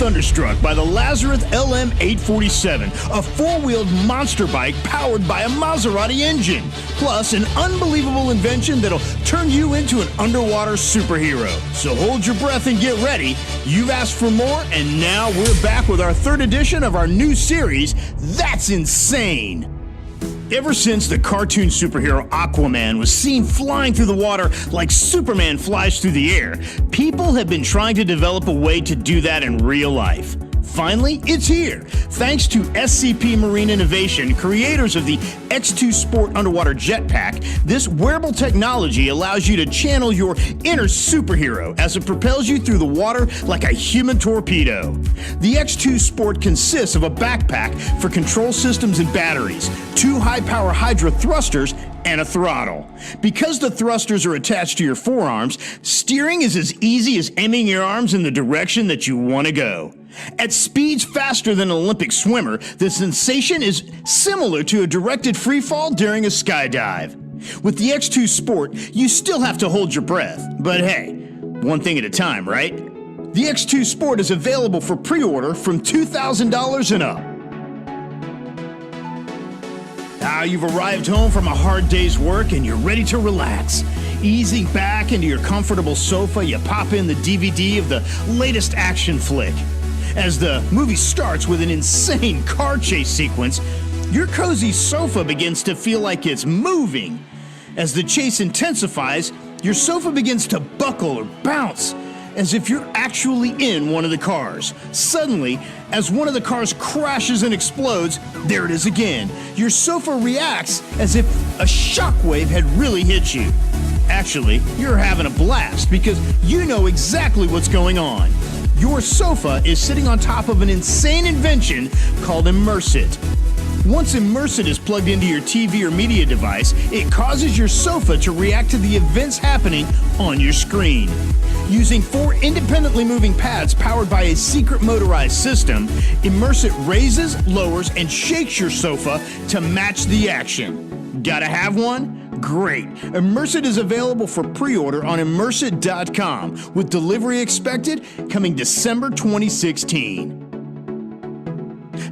thunderstruck by the Lazareth LM847, a four-wheeled monster bike powered by a Maserati engine, plus an unbelievable invention that'll turn you into an underwater superhero. So hold your breath and get ready. You've asked for more, and now we're back with our third edition of our new series, That's Insane! Ever since the cartoon superhero Aquaman was seen flying through the water like Superman flies through the air, people have been trying to develop a way to do that in real life. Finally, it's here. Thanks to SCP Marine Innovation, creators of the X2 Sport Underwater Jetpack, this wearable technology allows you to channel your inner superhero as it propels you through the water like a human torpedo. The X2 Sport consists of a backpack for control systems and batteries, two high-power Hydra thrusters, and a throttle. Because the thrusters are attached to your forearms, steering is as easy as aiming your arms in the direction that you want to go. At speeds faster than an Olympic swimmer, the sensation is similar to a directed free fall during a skydive. With the X2 Sport, you still have to hold your breath, but hey, one thing at a time, right? The X2 Sport is available for pre-order from $2,000 and up. Now you've arrived home from a hard day's work and you're ready to relax. Easing back into your comfortable sofa, you pop in the DVD of the latest action flick. As the movie starts with an insane car chase sequence, your cozy sofa begins to feel like it's moving. As the chase intensifies, your sofa begins to buckle or bounce, as if you're actually in one of the cars. Suddenly, as one of the cars crashes and explodes, there it is again. Your sofa reacts as if a shockwave had really hit you. Actually, you're having a blast because you know exactly what's going on. Your sofa is sitting on top of an insane invention called Immersit. Once Immersit is plugged into your TV or media device, it causes your sofa to react to the events happening on your screen. Using four independently moving pads powered by a secret motorized system, Immersit raises, lowers, and shakes your sofa to match the action. Gotta have one? Great. Immersit is available for pre-order on Immersit.com, with delivery expected coming December 2016.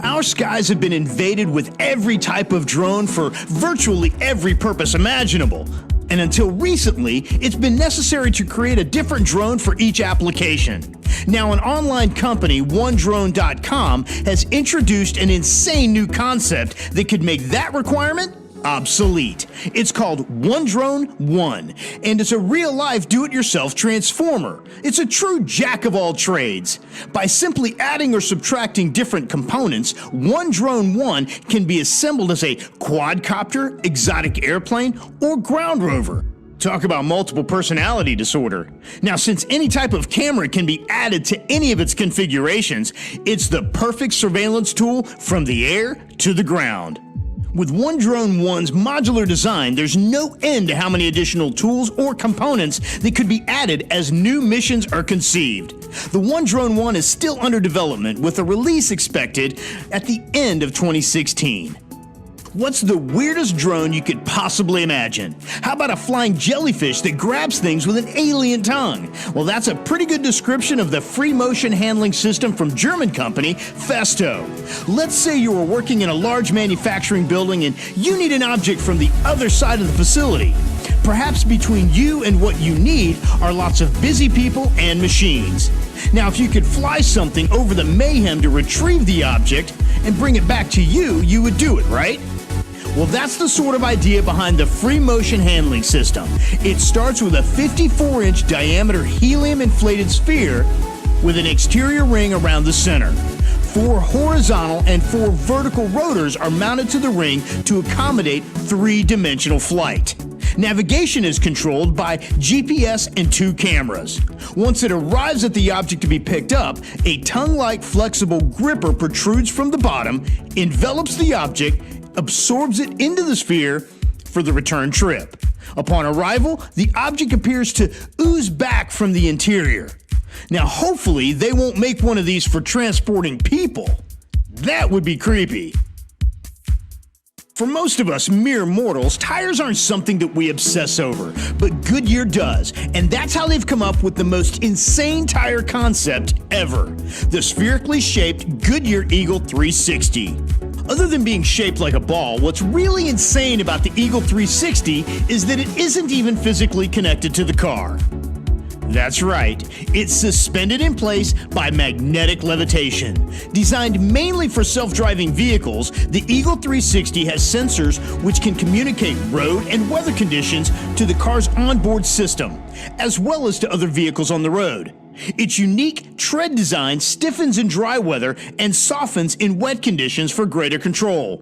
Our skies have been invaded with every type of drone for virtually every purpose imaginable. And until recently, it's been necessary to create a different drone for each application. Now, an online company, OneDrone.com, has introduced an insane new concept that could make that requirement obsolete. It's called OneDrone One, and it's a real-life do-it-yourself transformer. It's a true jack of all trades. By simply adding or subtracting different components, OneDrone One can be assembled as a quadcopter, exotic airplane, or ground rover. Talk about multiple personality disorder. Now, since any type of camera can be added to any of its configurations, it's the perfect surveillance tool from the air to the ground. With OneDrone One's modular design, there's no end to how many additional tools or components that could be added as new missions are conceived. The OneDrone One is still under development, with a release expected at the end of 2016. What's the weirdest drone you could possibly imagine? How about a flying jellyfish that grabs things with an alien tongue? Well, that's a pretty good description of the free motion handling system from German company Festo. Let's say you are working in a large manufacturing building and you need an object from the other side of the facility. Perhaps between you and what you need are lots of busy people and machines. Now, if you could fly something over the mayhem to retrieve the object and bring it back to you, you would do it, right? Well, that's the sort of idea behind the free motion handling system. It starts with a 54-inch diameter helium-inflated sphere with an exterior ring around the center. 4 horizontal and 4 vertical rotors are mounted to the ring to accommodate 3-dimensional flight. Navigation is controlled by GPS and 2 cameras. Once it arrives at the object to be picked up, a tongue-like flexible gripper protrudes from the bottom, envelops the object, absorbs it into the sphere for the return trip. Upon arrival, the object appears to ooze back from the interior. Now, hopefully, they won't make one of these for transporting people. That would be creepy. For most of us mere mortals, tires aren't something that we obsess over, but Goodyear does, and that's how they've come up with the most insane tire concept ever, the spherically shaped Goodyear Eagle 360. Other than being shaped like a ball, what's really insane about the Eagle 360 is that it isn't even physically connected to the car. That's right, it's suspended in place by magnetic levitation. Designed mainly for self-driving vehicles, the Eagle 360 has sensors which can communicate road and weather conditions to the car's onboard system, as well as to other vehicles on the road. Its unique tread design stiffens in dry weather and softens in wet conditions for greater control.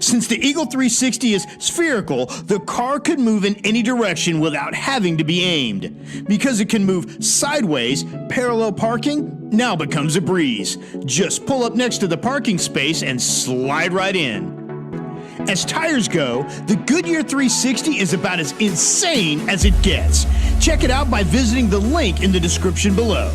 Since the Eagle 360 is spherical, the car could move in any direction without having to be aimed. Because it can move sideways, parallel parking now becomes a breeze. Just pull up next to the parking space and slide right in. As tires go, the Goodyear 360 is about as insane as it gets. Check it out by visiting the link in the description below.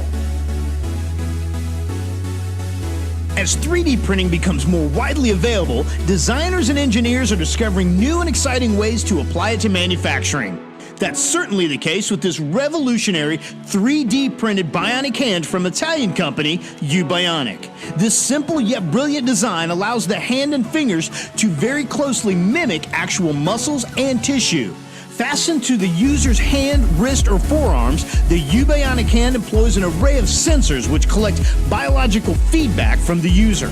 As 3D printing becomes more widely available, designers and engineers are discovering new and exciting ways to apply it to manufacturing. That's certainly the case with this revolutionary 3D printed bionic hand from Italian company YouBionic. This simple yet brilliant design allows the hand and fingers to very closely mimic actual muscles and tissue. Fastened to the user's hand, wrist, or forearms, the YouBionic Hand employs an array of sensors which collect biological feedback from the user.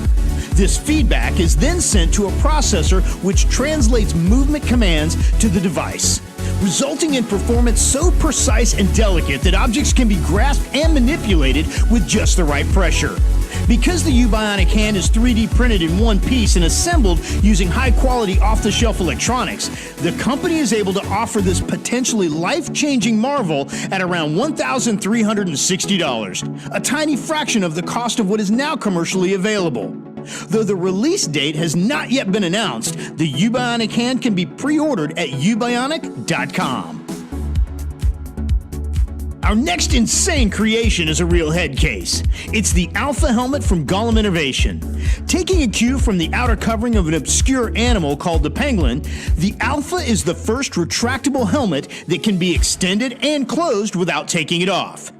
This feedback is then sent to a processor which translates movement commands to the device, resulting in performance so precise and delicate that objects can be grasped and manipulated with just the right pressure. Because the YouBionic Hand is 3D printed in one piece and assembled using high-quality off-the-shelf electronics, the company is able to offer this potentially life-changing marvel at around $1,360, a tiny fraction of the cost of what is now commercially available. Though the release date has not yet been announced, the YouBionic Hand can be pre-ordered at youbionic.com. Our next insane creation is a real head case. It's the Alpha helmet from Gollum Innovation. Taking a cue from the outer covering of an obscure animal called the penguin, the Alpha is the first retractable helmet that can be extended and closed without taking it off.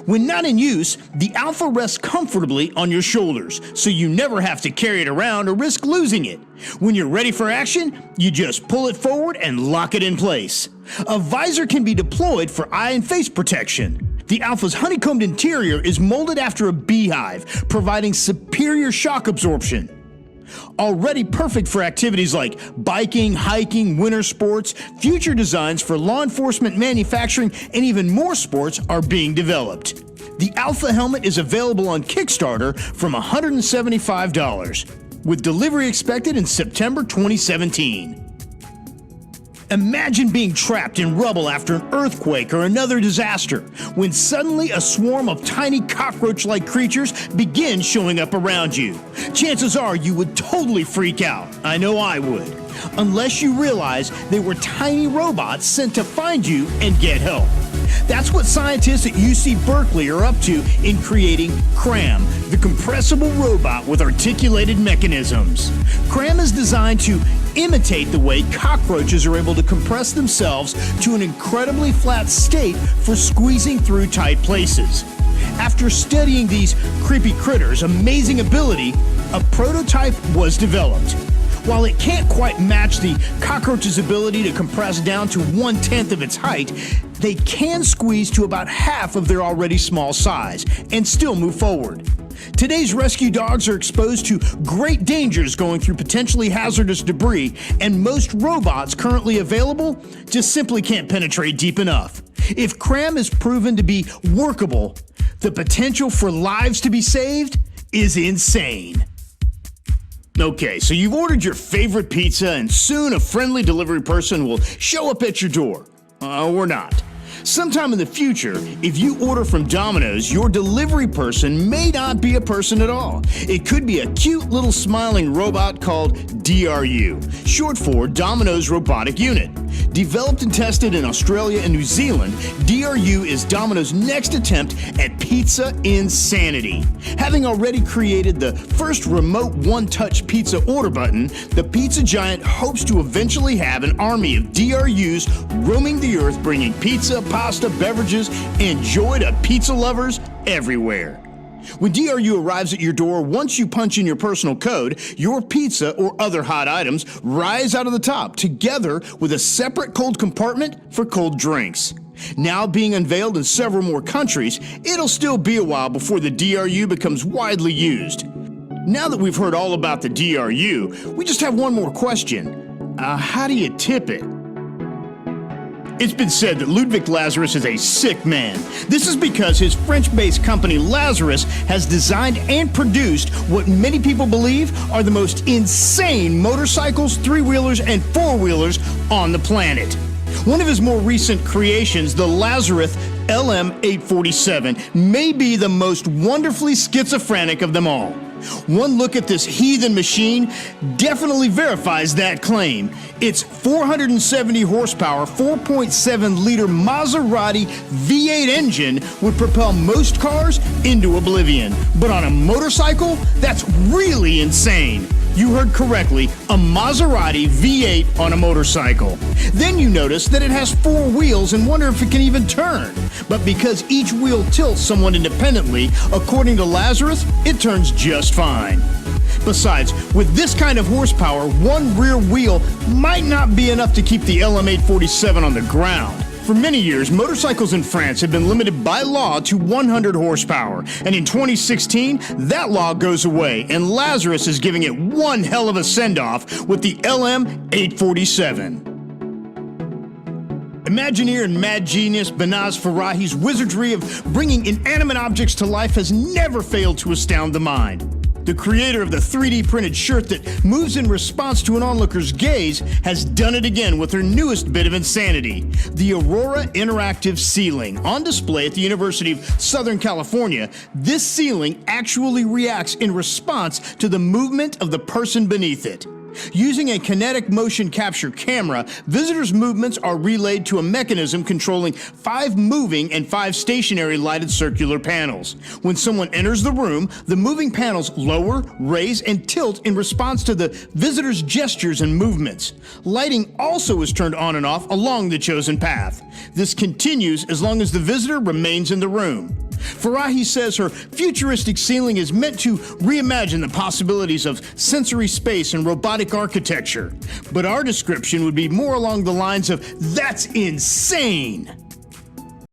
When not in use, the Alpha rests comfortably on your shoulders, so you never have to carry it around or risk losing it. When you're ready for action, you just pull it forward and lock it in place. A visor can be deployed for eye and face protection. The Alpha's honeycombed interior is molded after a beehive, providing superior shock absorption. Already perfect for activities like biking, hiking, winter sports, future designs for law enforcement, manufacturing, and even more sports are being developed. The Alpha helmet is available on Kickstarter from $175, with delivery expected in September 2017. Imagine being trapped in rubble after an earthquake or another disaster, when suddenly a swarm of tiny cockroach-like creatures begin showing up around you. Chances are you would totally freak out. I know I would. Unless you realize they were tiny robots sent to find you and get help. That's what scientists at UC Berkeley are up to in creating CRAM, the compressible robot with articulated mechanisms. CRAM is designed to imitate the way cockroaches are able to compress themselves to an incredibly flat state for squeezing through tight places. After studying these creepy critters' amazing ability, a prototype was developed. While it can't quite match the cockroach's ability to compress down to 1/10 of its height, they can squeeze to about half of their already small size and still move forward. Today's rescue dogs are exposed to great dangers going through potentially hazardous debris, and most robots currently available just simply can't penetrate deep enough. If CRAM is proven to be workable, the potential for lives to be saved is insane. Okay, so you've ordered your favorite pizza and soon a friendly delivery person will show up at your door. Or not. Sometime in the future, if you order from Domino's, your delivery person may not be a person at all. It could be a cute little smiling robot called DRU, short for Domino's Robotic Unit. Developed and tested in Australia and New Zealand, DRU is Domino's next attempt at pizza insanity. Having already created the first remote one-touch pizza order button, the pizza giant hopes to eventually have an army of DRUs roaming the earth, bringing pizza, pasta, beverages, and joy to pizza lovers everywhere. When DRU arrives at your door, once you punch in your personal code, your pizza or other hot items rise out of the top, together with a separate cold compartment for cold drinks. Now being unveiled in several more countries, it'll still be a while before the DRU becomes widely used. Now that we've heard all about the DRU, we just have one more question. How do you tip it? It's been said that Ludwig Lazarus is a sick man. This is because his French-based company Lazarus has designed and produced what many people believe are the most insane motorcycles, three-wheelers, and four-wheelers on the planet. One of his more recent creations, the Lazareth LM847, may be the most wonderfully schizophrenic of them all. One look at this heathen machine definitely verifies that claim. Its 470 horsepower, 4.7-liter Maserati V8 engine would propel most cars into oblivion. But on a motorcycle, that's really insane. You heard correctly, a Maserati V8 on a motorcycle. Then you notice that it has 4 wheels and wonder if it can even turn. But because each wheel tilts somewhat independently, according to Lazarus, it turns just fine. Besides, with this kind of horsepower, one rear wheel might not be enough to keep the LM847 on the ground. For many years, motorcycles in France have been limited by law to 100 horsepower, and in 2016, that law goes away, and Lazarus is giving it one hell of a send-off with the LM847. Imagineer and mad genius Behnaz Farahi's wizardry of bringing inanimate objects to life has never failed to astound the mind. The creator of the 3D printed shirt that moves in response to an onlooker's gaze has done it again with her newest bit of insanity, the Aurora interactive ceiling. On display at the University of Southern California, this ceiling actually reacts in response to the movement of the person beneath it. Using a kinetic motion capture camera, visitors' movements are relayed to a mechanism controlling 5 moving and 5 stationary lighted circular panels. When someone enters the room, the moving panels lower, raise, and tilt in response to the visitor's gestures and movements. Lighting also is turned on and off along the chosen path. This continues as long as the visitor remains in the room. Farahi says her futuristic ceiling is meant to reimagine the possibilities of sensory space and robotic architecture. But our description would be more along the lines of, "That's insane!"